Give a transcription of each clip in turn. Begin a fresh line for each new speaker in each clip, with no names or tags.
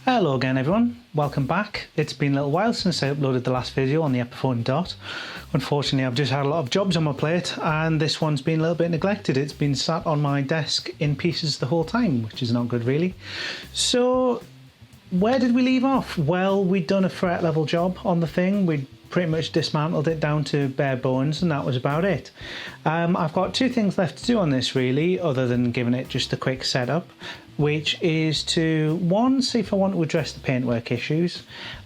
Hello again everyone, welcome back. It's been a little while since I uploaded the last video on the Epiphone Dot. Unfortunately I've just had a lot of jobs on my plate and this one's been a little bit neglected. It's been sat on my desk in pieces the whole time, which is not good really. So where did we leave off? Well, we'd done a fret level job on the thing. We'd pretty much dismantled it down to bare bones and that was about it. I've got two things left to do on this really, other than giving it just a quick setup, which is to, one, see if I want to address the paintwork issues,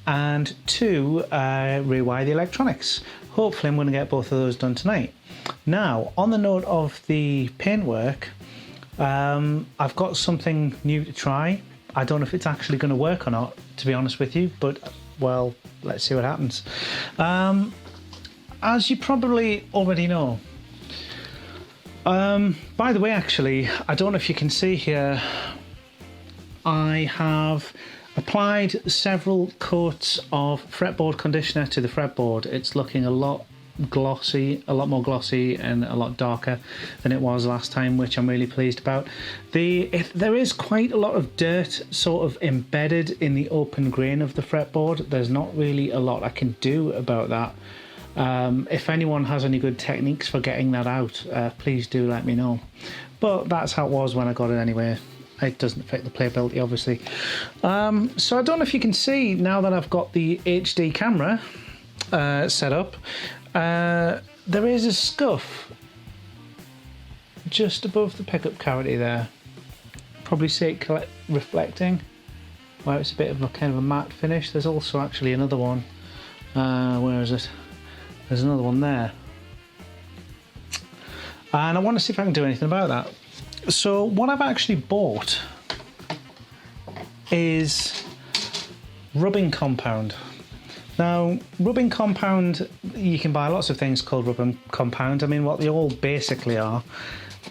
and two, rewire the electronics. Hopefully I'm going to get both of those done tonight. Now, on the note of the paintwork, I've got something new to try. I don't know if it's actually going to work or not, to be honest with you, but well, let's see what happens. As you probably already know, by the way, actually, I don't know if you can see here, I have applied several coats of fretboard conditioner to the fretboard. It's looking a lot glossy, a lot more glossy and a lot darker than it was last time, which I'm really pleased about. There is quite a lot of dirt sort of embedded in the open grain of the fretboard. There's not really a lot I can do about that. If anyone has any good techniques for getting that out, please do let me know. But that's how it was when I got it anyway. It doesn't affect the playability, obviously. So I don't know if you can see, now that I've got the HD camera set up, there is a scuff just above the pickup cavity there. Probably see it reflecting, where it's a bit of a kind of a matte finish. There's also actually another one. Where is it? There's another one there. And I want to see if I can do anything about that. So what I've actually bought is rubbing compound. Now, rubbing compound, you can buy lots of things called rubbing compound. I mean, what they all basically are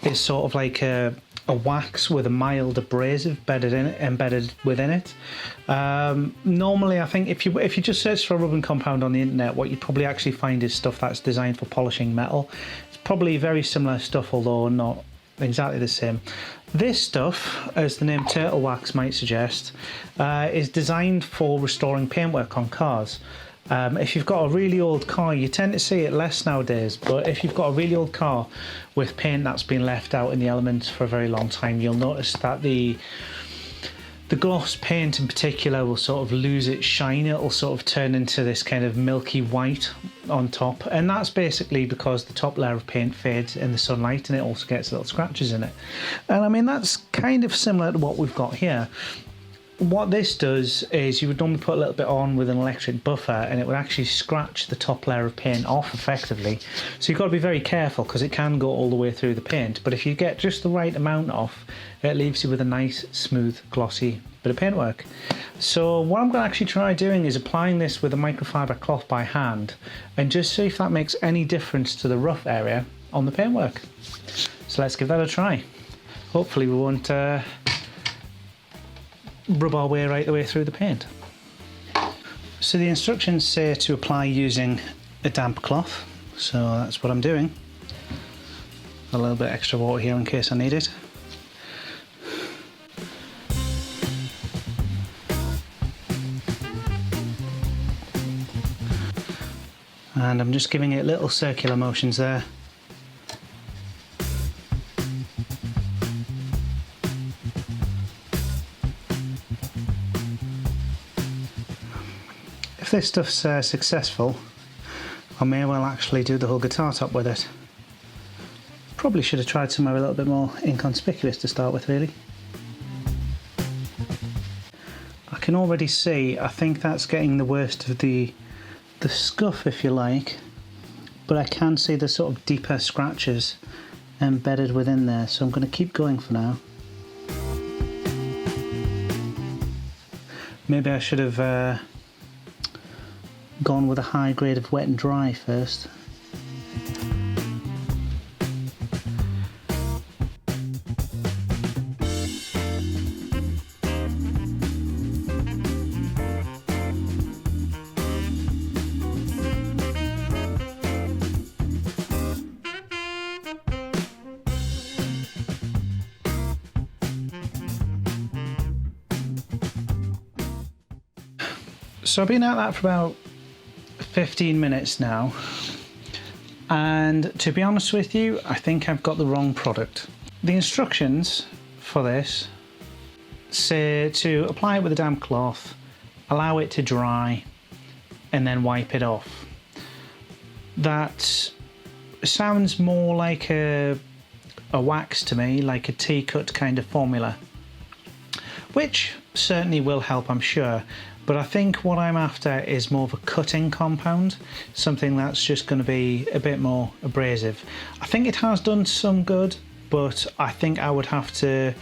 is sort of like a wax with a mild abrasive embedded within it. Normally, I think if you just search for rubbing compound on the internet, what you probably actually find is stuff that's designed for polishing metal. It's probably very similar stuff, although not exactly the same. This stuff, as the name turtle wax might suggest, is designed for restoring paintwork on cars. If you've got a really old car, you tend to see it less nowadays, but if you've got a really old car with paint that's been left out in the elements for a very long time, you'll notice that the gloss paint in particular will sort of lose its shine. It'll sort of turn into this kind of milky white on top, and that's basically because the top layer of paint fades in the sunlight and it also gets little scratches in it. And I mean, that's kind of similar to what we've got here. What this does is you would normally put a little bit on with an electric buffer and it would actually scratch the top layer of paint off effectively. So you've got to be very careful because it can go all the way through the paint, but if you get just the right amount off, it leaves you with a nice, smooth, glossy bit of paintwork. So what I'm going to actually try doing is applying this with a microfiber cloth by hand and just see if that makes any difference to the rough area on the paintwork. So let's give that a try. Hopefully we won't rub our way right the way through the paint. So the instructions say to apply using a damp cloth, so that's what I'm doing. A little bit extra water here in case I need it. And I'm just giving it little circular motions there. If this stuff's successful, I may well actually do the whole guitar top with it. Probably should have tried somewhere a little bit more inconspicuous to start with, really. I can already see, I think that's getting the worst of the scuff, if you like, but I can see the sort of deeper scratches embedded within there, so I'm going to keep going for now. Maybe I should have gone with a high grade of wet and dry first. So I've been at that for about 15 minutes now, and to be honest with you, I think I've got the wrong product. The instructions for this say to apply it with a damp cloth, allow it to dry, and then wipe it off. That sounds more like a wax to me, like a tea-cut kind of formula, which certainly will help, I'm sure. But I think what I'm after is more of a cutting compound, something that's just going to be a bit more abrasive. I think it has done some good, but I think I would have to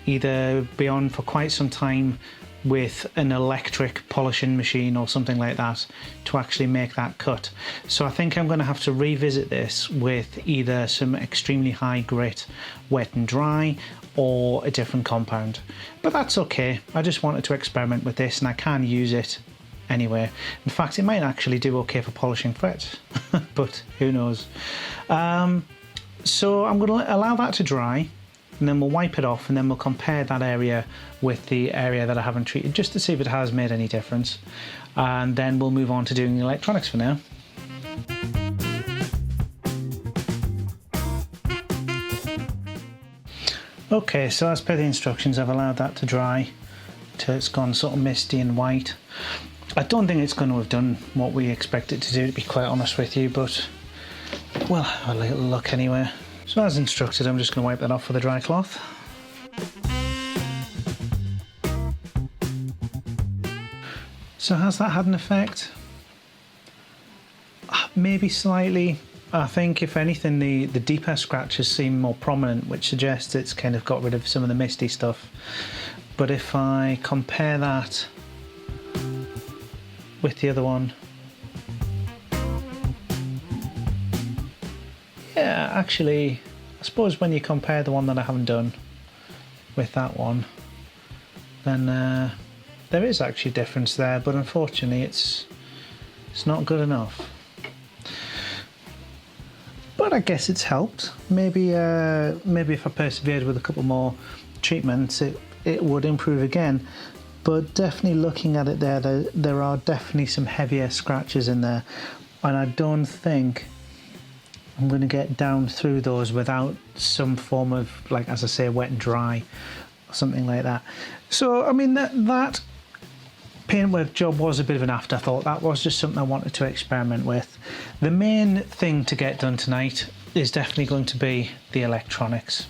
either be on for quite some time with an electric polishing machine or something like that to actually make that cut. So I think I'm going to have to revisit this with either some extremely high grit wet and dry or a different compound. But that's okay, I just wanted to experiment with this and I can use it anyway. In fact, it might actually do okay for polishing frets, but who knows. So I'm going to allow that to dry, and then we'll wipe it off, and then we'll compare that area with the area that I haven't treated just to see if it has made any difference, and then we'll move on to doing the electronics for now. Okay, so as per the instructions, I've allowed that to dry till it's gone sort of misty and white. I don't think it's going to have done what we expect it to do, to be quite honest with you, but we'll have a little look anyway. So as instructed, I'm just going to wipe that off with a dry cloth. So has that had an effect? Maybe slightly. I think if anything the deeper scratches seem more prominent, which suggests it's kind of got rid of some of the misty stuff. But if I compare that with the other one, yeah, actually, I suppose when you compare the one that I haven't done with that one, then there is actually a difference there, but unfortunately it's not good enough. But I guess it's helped. Maybe if I persevered with a couple more treatments, it would improve again. But definitely looking at it there are definitely some heavier scratches in there, and I don't think I'm going to get down through those without some form of, like, as I say, wet and dry or something like that. So I mean, that paintwork job was a bit of an afterthought. That was just something I wanted to experiment with. The main thing to get done tonight is definitely going to be the electronics.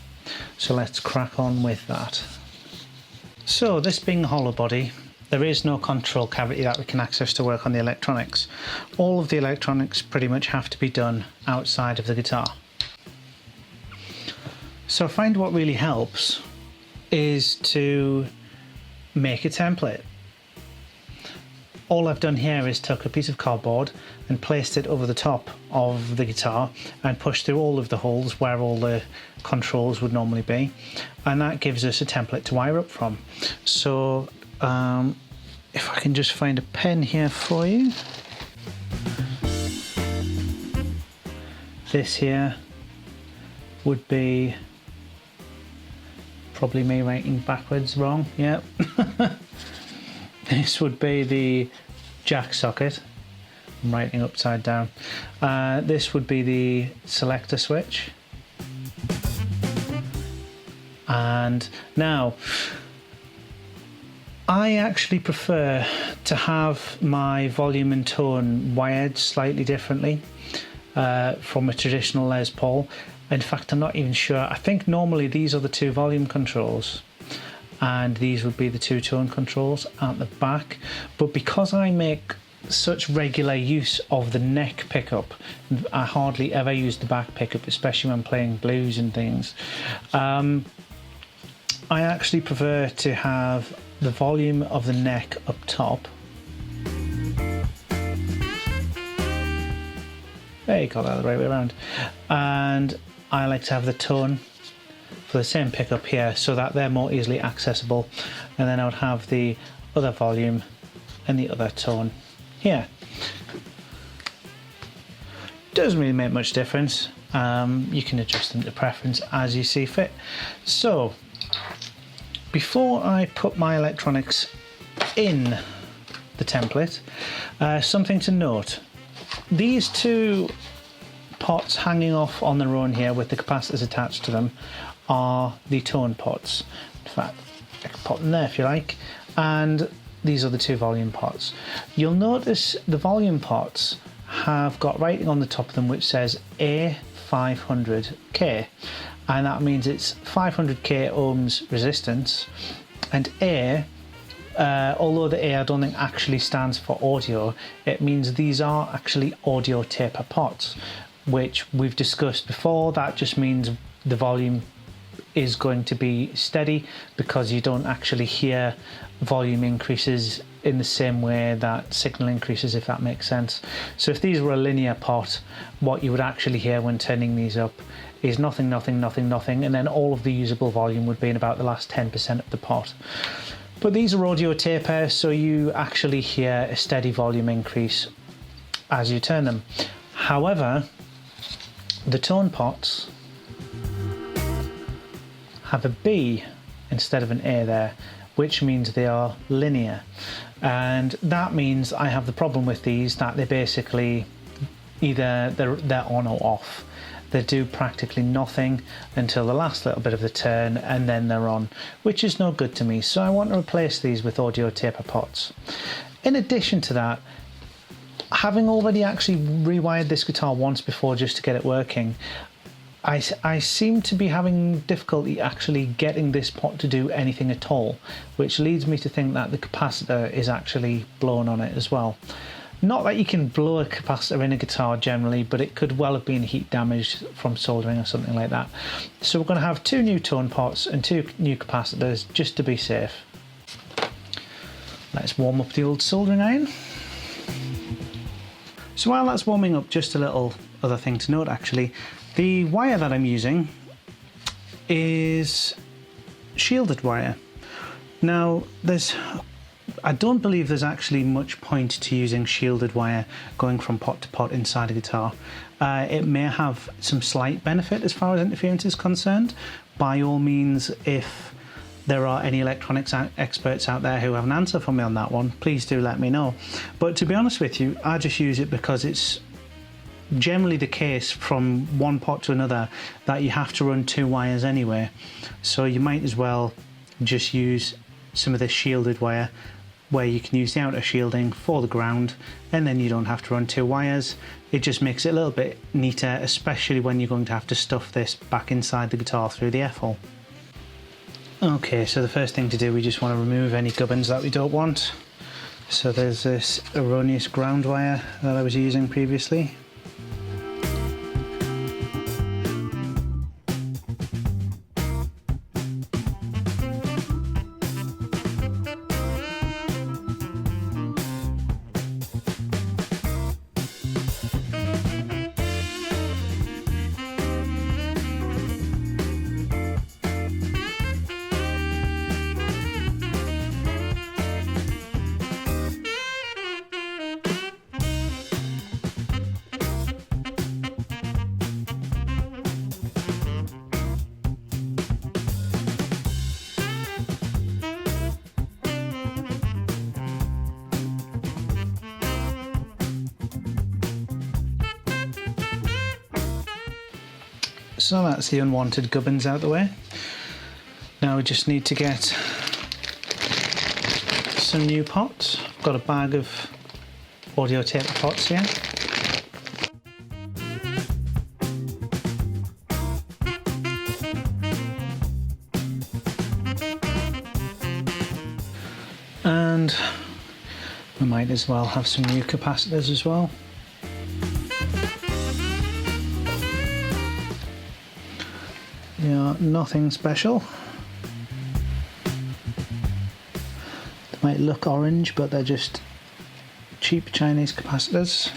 So let's crack on with that. So this being the hollow body, there is no control cavity that we can access to work on the electronics. All of the electronics pretty much have to be done outside of the guitar. So I find what really helps is to make a template. All I've done here is took a piece of cardboard and placed it over the top of the guitar and pushed through all of the holes where all the controls would normally be, and that gives us a template to wire up from. So if I can just find a pen here for you. This here would be probably me writing backwards wrong, yeah. This would be the jack socket. I'm writing upside down. This would be the selector switch. And now, I actually prefer to have my volume and tone wired slightly differently from a traditional Les Paul. In fact, I'm not even sure. I think normally these are the two volume controls, and these would be the two tone controls at the back. But because I make such regular use of the neck pickup, I hardly ever use the back pickup, especially when playing blues and things. I actually prefer to have the volume of the neck up top. There, you got that the right way around. And I like to have the tone for the same pickup here, so that they're more easily accessible, and then I would have the other volume and the other tone here. Doesn't really make much difference. You can adjust them to preference as you see fit. So before I put my electronics in the template. Something to note, these two pots hanging off on their own here with the capacitors attached to them are the tone pots. In fact, I can put them there if you like. And these are the two volume pots. You'll notice the volume pots have got writing on the top of them which says A500K, and that means it's 500K ohms resistance. And A, although the A I don't think actually stands for audio, it means these are actually audio taper pots, which we've discussed before. That just means the volume is going to be steady because you don't actually hear volume increases in the same way that signal increases, if that makes sense. So if these were a linear pot, what you would actually hear when turning these up is nothing, nothing, nothing, nothing, and then all of the usable volume would be in about the last 10% of the pot. But these are audio taper, so you actually hear a steady volume increase as you turn them. However, the tone pots have a B instead of an A there, which means they are linear. And that means I have the problem with these that they basically either they're on or off. They do practically nothing until the last little bit of the turn, and then they're on, which is no good to me. So I want to replace these with audio taper pots. In addition to that, having already actually rewired this guitar once before just to get it working, I seem to be having difficulty actually getting this pot to do anything at all, which leads me to think that the capacitor is actually blown on it as well. Not that you can blow a capacitor in a guitar generally, but it could well have been heat damaged from soldering or something like that. So we're going to have two new tone pots and two new capacitors just to be safe. Let's warm up the old soldering iron. So while that's warming up, just a little other thing to note actually. The wire that I'm using is shielded wire. Now, I don't believe there's actually much point to using shielded wire going from pot to pot inside a guitar. It may have some slight benefit as far as interference is concerned. By all means, if there are any electronics experts out there who have an answer for me on that one, please do let me know. But to be honest with you, I just use it because it's generally the case from one pot to another that you have to run two wires anyway, so you might as well just use some of this shielded wire where you can use the outer shielding for the ground, and then you don't have to run two wires. It just makes it a little bit neater, especially when you're going to have to stuff this back inside the guitar through the F-hole. Okay, so the first thing to do, we just want to remove any gubbins that we don't want. So there's this erroneous ground wire that I was using previously. So that's the unwanted gubbins out the way. Now we just need to get some new pots. I've got a bag of audio taper pots here. And we might as well have some new capacitors as well. They are nothing special. They might look orange, but they're just cheap Chinese capacitors.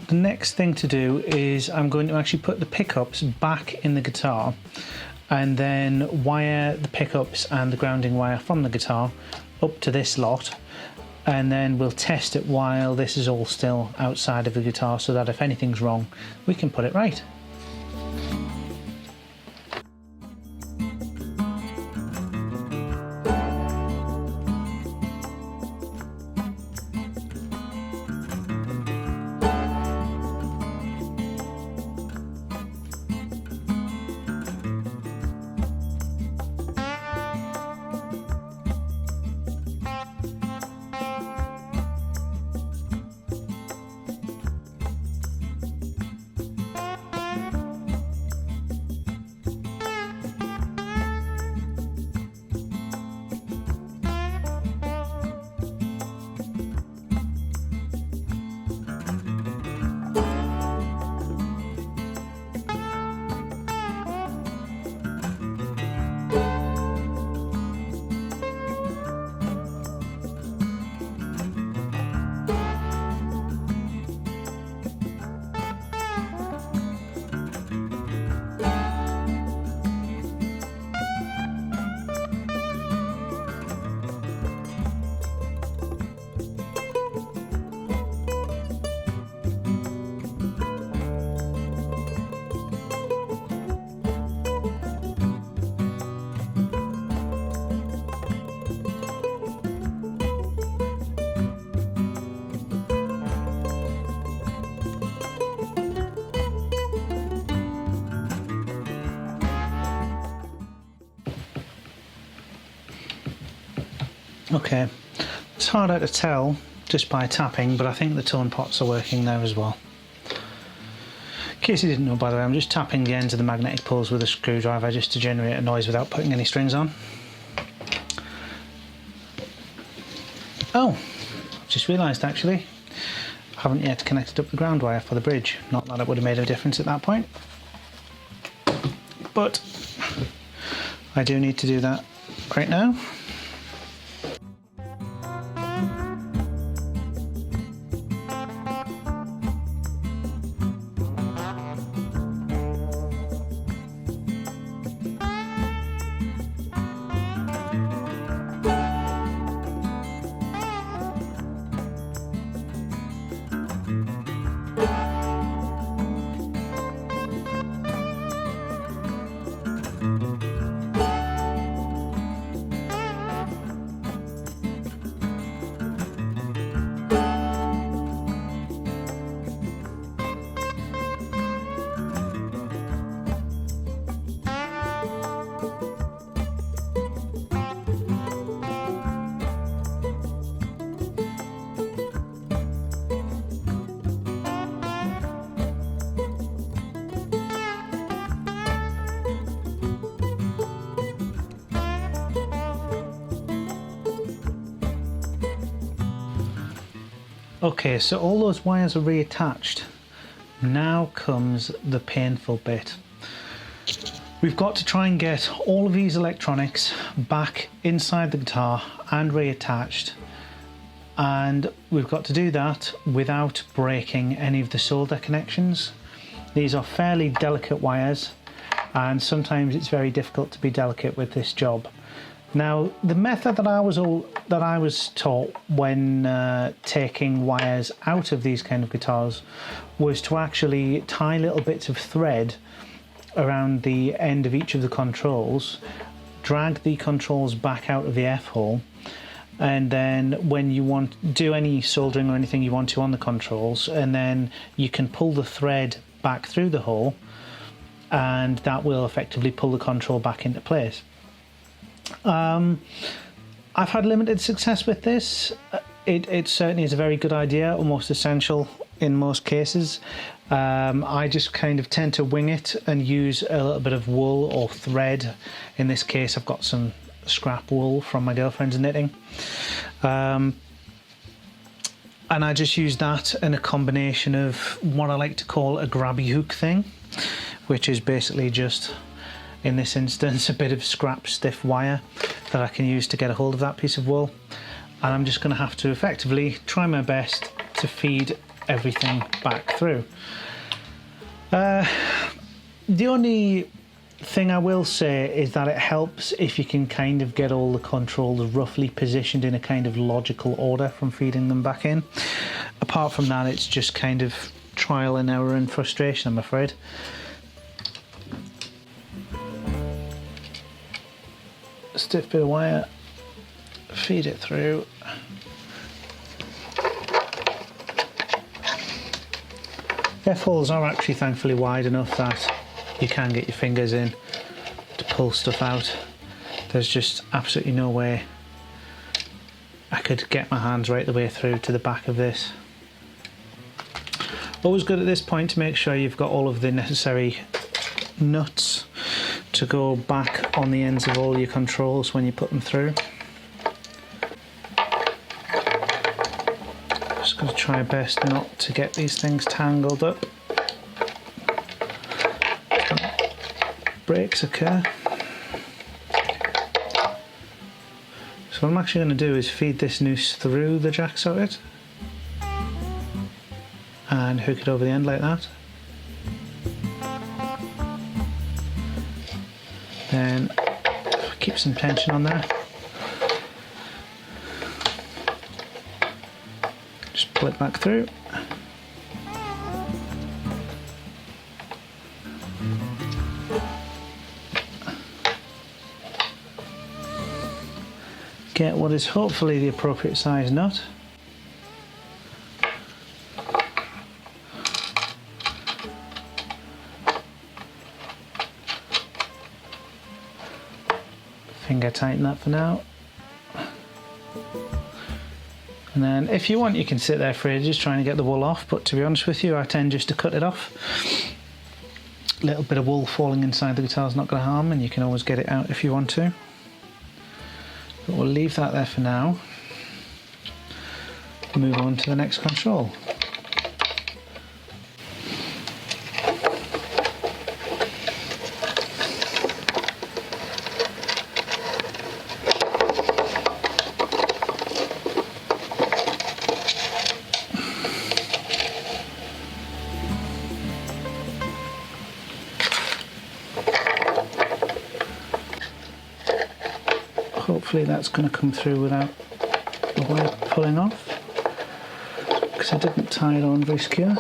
the next thing to do is I'm going to actually put the pickups back in the guitar and then wire the pickups and the grounding wire from the guitar up to this lot, and then we'll test it while this is all still outside of the guitar, so that if anything's wrong we can put it right. Okay, it's harder to tell just by tapping, but I think the tone pots are working there as well. In case you didn't know, by the way, I'm just tapping the ends of the magnetic poles with a screwdriver just to generate a noise without putting any strings on. Oh, just realised actually, I haven't yet connected up the ground wire for the bridge. Not that it would have made a difference at that point, but I do need to do that right now. Okay, so all those wires are reattached. Now comes the painful bit. We've got to try and get all of these electronics back inside the guitar and reattached, and we've got to do that without breaking any of the solder connections. These are fairly delicate wires, and sometimes it's very difficult to be delicate with this job. Now, the method that I was taught when taking wires out of these kind of guitars was to actually tie little bits of thread around the end of each of the controls, drag the controls back out of the F-hole, and then when you want do any soldering or anything you want to on the controls, and then you can pull the thread back through the hole, and that will effectively pull the control back into place. I've had limited success with this. It certainly is a very good idea, almost essential in most cases. I just kind of tend to wing it and use a little bit of wool or thread. In this case, I've got some scrap wool from my girlfriend's knitting. And I just use that in a combination of what I like to call a grabby hook thing, which is basically just, in this instance, a bit of scrap stiff wire that I can use to get a hold of that piece of wool. And I'm just going to have to effectively try my best to feed everything back through. The only thing I will say is that it helps if you can kind of get all the controls roughly positioned in a kind of logical order from feeding them back in. Apart from that, it's just kind of trial and error and frustration, I'm afraid. Stiff bit of wire, feed it through. The F-holes are actually thankfully wide enough that you can get your fingers in to pull stuff out. There's just absolutely no way I could get my hands right the way through to the back of this. Always good at this point to make sure you've got all of the necessary nuts to go back on the ends of all your controls when you put them through. Just going to try best not to get these things tangled up. Breaks occur. So what I'm actually going to do is feed this noose through the jack socket and hook it over the end like that. Then keep some tension on there. Just pull it back through. Get what is hopefully the appropriate size nut. Finger tighten that for now. And then if you want, you can sit there for ages trying to get the wool off, but to be honest with you, I tend just to cut it off. A little bit of wool falling inside the guitar is not going to harm, and you can always get it out if you want to. But we'll leave that there for now. Move on to the next control. Hopefully that's going to come through without the wire pulling off, because I didn't tie it on very secure.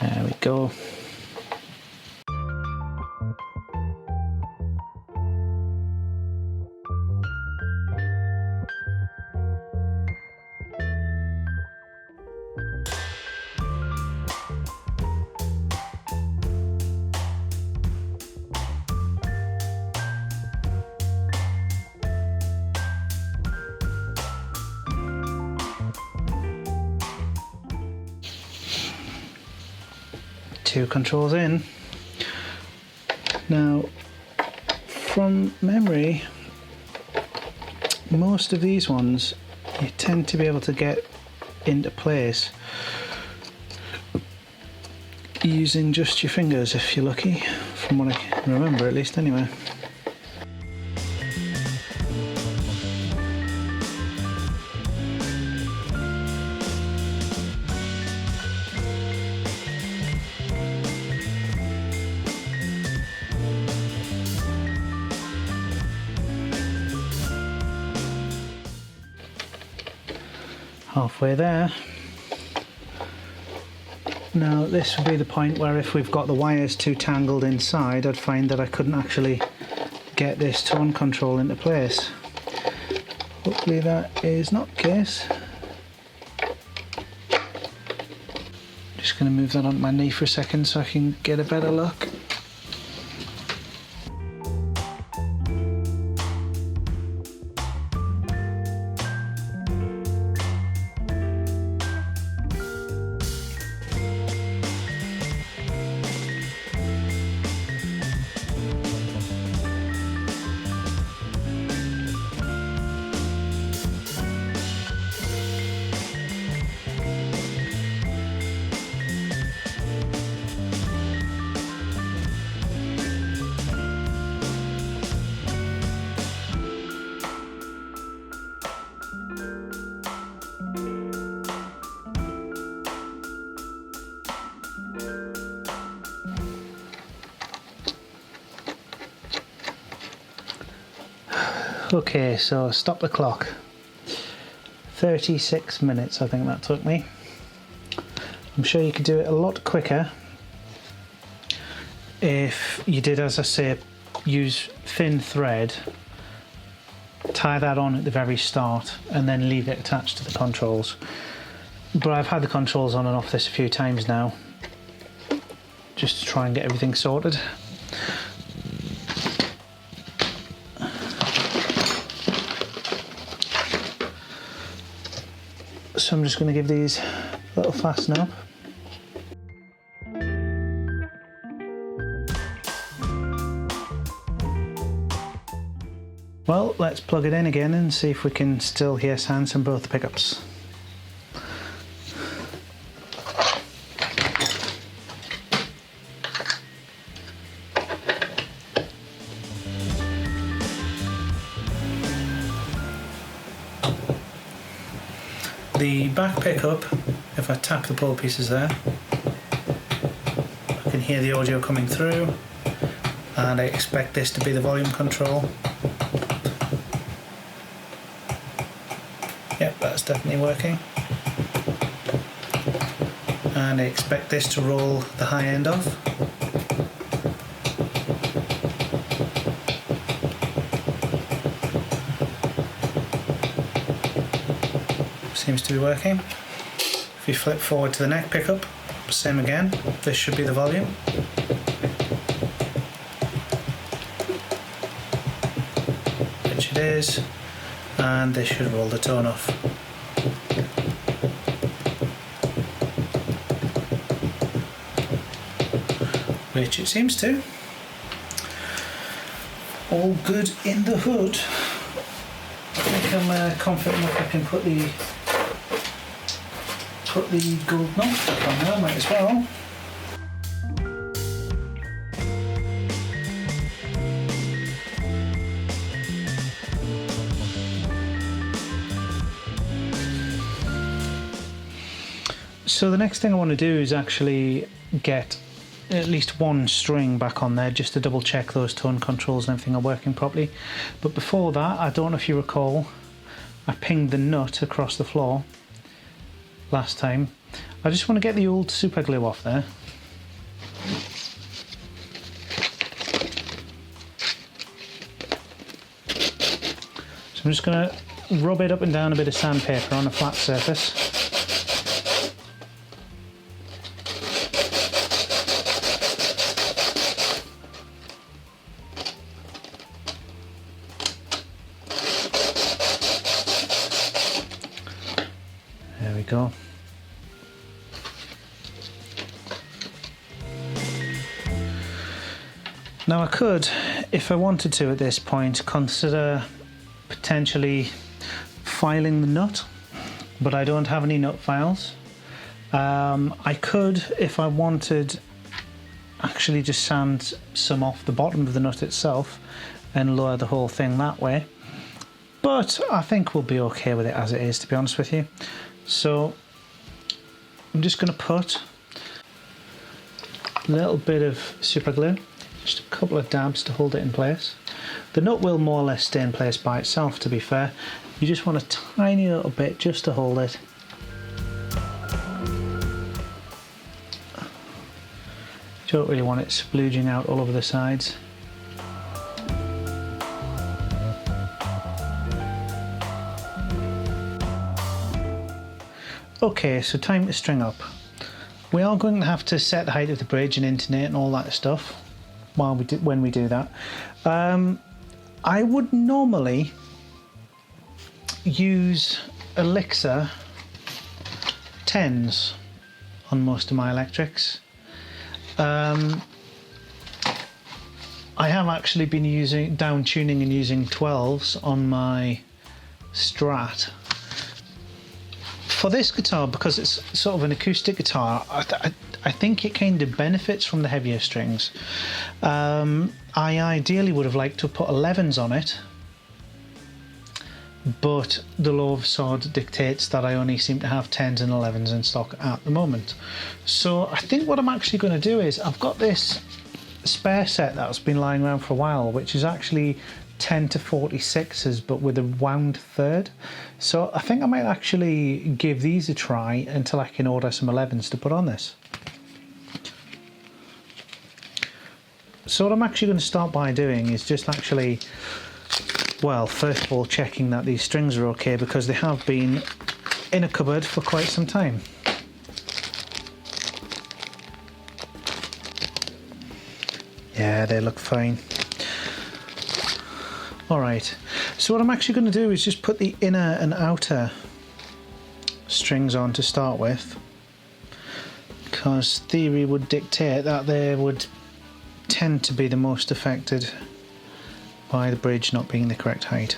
There we go. Two controls in. Now, from memory, most of these ones you tend to be able to get into place using just your fingers if you're lucky, from what I can remember at least anyway. Halfway there. Now this would be the point where if we've got the wires too tangled inside, I'd find that I couldn't actually get this tone control into place. Hopefully that is not the case. Just going to move that onto my knee for a second so I can get a better look. Okay, so stop the clock. 36 minutes I think that took me. I'm sure you could do it a lot quicker if you did, as I say, use thin thread, tie that on at the very start and then leave it attached to the controls. But I've had the controls on and off this a few times now, just to try and get everything sorted. So I'm just going to give these a little fasten up. Well, let's plug it in again and see if we can still hear sounds from both the pickups. The back pickup, if I tap the pull pieces there, I can hear the audio coming through, and I expect this to be the volume control. Yep, that's definitely working. And I expect this to roll the high end off. Seems to be working. If you flip forward to the neck pickup, same again, this should be the volume. Which it is, and this should roll the tone off. Which it seems to. All good in the hood. I think I'm confident enough I can put the gold knobs back on now, might as well. So the next thing I want to do is actually get at least one string back on there just to double check those tone controls and everything are working properly. But before that, I don't know if you recall, I pinged the nut across the floor last time. I just want to get the old super glue off there. So I'm just going to rub it up and down a bit of sandpaper on a flat surface. There we go. Now I could, if I wanted to at this point, consider potentially filing the nut, but I don't have any nut files. I could, if I wanted, actually just sand some off the bottom of the nut itself and lower the whole thing that way. But I think we'll be okay with it as it is, to be honest with you. So I'm just going to put a little bit of super glue, just a couple of dabs to hold it in place. The nut will more or less stay in place by itself, to be fair. You just want a tiny little bit just to hold it. You don't really want it splooging out all over the sides. Okay, so time to string up. We are going to have to set the height of the bridge and intonate and all that stuff when we do that. I would normally use Elixir 10s on most of my electrics. I have actually been down tuning and using 12s on my Strat. For this guitar, because it's sort of an acoustic guitar, I think it kind of benefits from the heavier strings. I ideally would have liked to put 11s on it, but the law of sod dictates that I only seem to have 10s and 11s in stock at the moment. So I think what I'm actually going to do is, I've got this spare set that's been lying around for a while, which is actually 10 to 46s, but with a wound third. So I think I might actually give these a try until I can order some 11s to put on this. So what I'm actually going to start by doing is just actually, well, first of all checking that these strings are okay, because they have been in a cupboard for quite some time. Yeah, they look fine. Alright, so what I'm actually going to do is just put the inner and outer strings on to start with, because theory would dictate that they would tend to be the most affected by the bridge not being the correct height.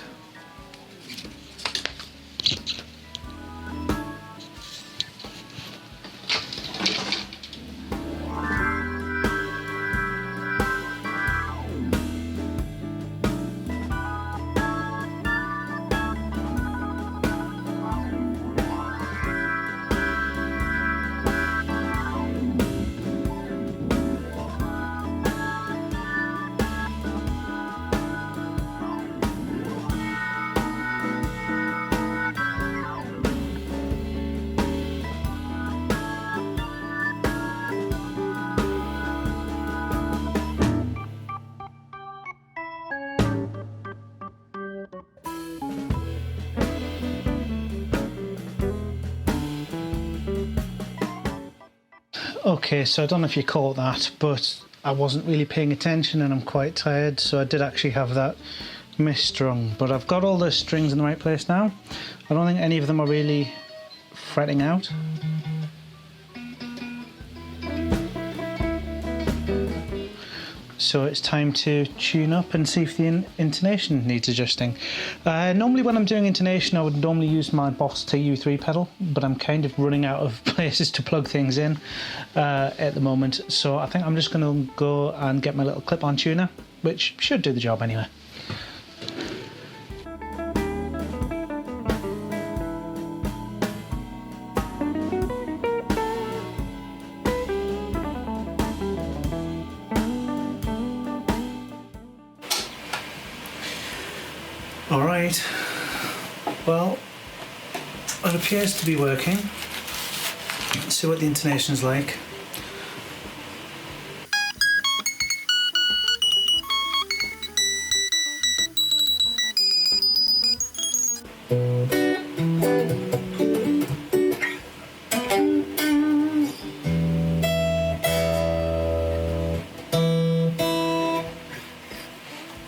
Okay, so I don't know if you caught that, but I wasn't really paying attention and I'm quite tired, so I did actually have that misstrung. But I've got all the strings in the right place now. I don't think any of them are really fretting out. So it's time to tune up and see if the intonation needs adjusting. Normally when I'm doing intonation I would normally use my Boss TU3 pedal, but I'm kind of running out of places to plug things in at the moment, so I think I'm just going to go and get my little clip-on tuner, which should do the job anyway. Alright, well, it appears to be working. Let's see what the intonation's like.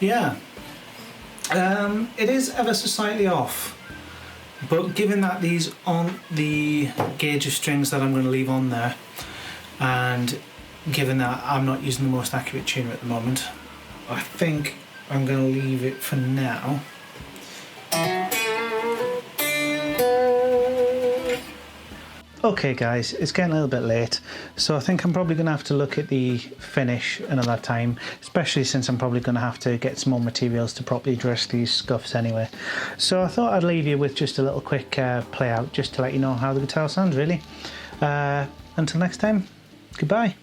Yeah. It is ever so slightly off, but given that these aren't the gauge of strings that I'm going to leave on there, and given that I'm not using the most accurate tuner at the moment, I think I'm going to leave it for now. Okay guys, it's getting a little bit late, so I think I'm probably going to have to look at the finish another time, especially since I'm probably going to have to get some more materials to properly dress these scuffs anyway. So I thought I'd leave you with just a little quick play out just to let you know how the guitar sounds really. Until next time, goodbye.